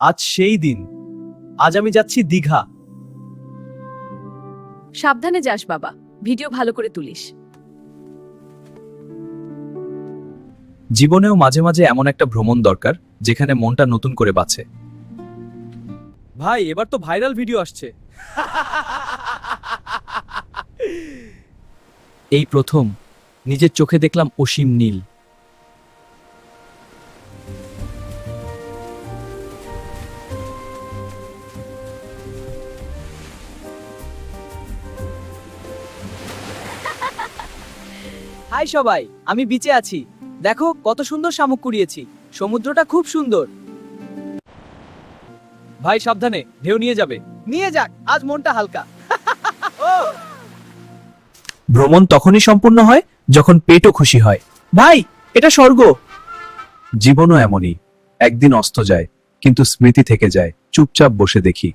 আজ সেই দিন। আজ আমি যাচ্ছি দীঘা। সাবধানে যাস বাবা, ভিডিও ভালো করে তুলিস। জীবনেও মাঝে মাঝে এমন একটা ভ্রমণ দরকার যেখানে মনটা নতুন করে বাঁচে। ভাই, এবার তো ভাইরাল ভিডিও আসছে। এই প্রথম নিজের চোখে দেখলাম অসীম নীল। হাই সবাই, আমি বিচে আছি। দেখো কত সুন্দর শামুক কুড়িয়েছি। সমুদ্রটা খুব সুন্দর। ভাই সাবধানে, ঢেউ নিয়ে যাবে। নিয়ে যাক, আজ মনটা হালকা। ভ্রমণ তখনই সম্পূর্ণ হয় যখন পেটও খুশি হয়। ভাই, এটা স্বর্গ। জীবনও এমনই, একদিন অস্ত যায় কিন্তু স্মৃতি থেকে যায়। চুপচাপ বসে দেখি।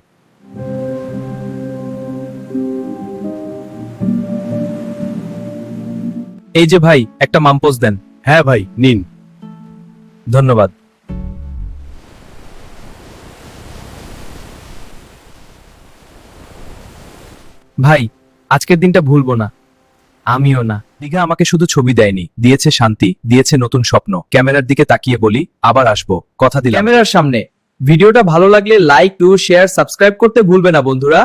এই যে ভাই, একটা মাম্পোস দেন। হ্যাঁ ভাই, নিন। ধন্যবাদ। ভাই, আজকের দিনটা ভুলবো না। আমিও না। দীঘা আমাকে শুধু ছবি দেয়নি, দিয়েছে শান্তি, দিয়েছে নতুন স্বপ্ন। ক্যামেরার দিকে তাকিয়ে বলি, আবার আসবো, কথা দিলাম। ক্যামেরার সামনে। ভিডিওটা ভালো লাগলে লাইক, শেয়ার, সাবস্ক্রাইব করতে ভুলবে না বন্ধুরা।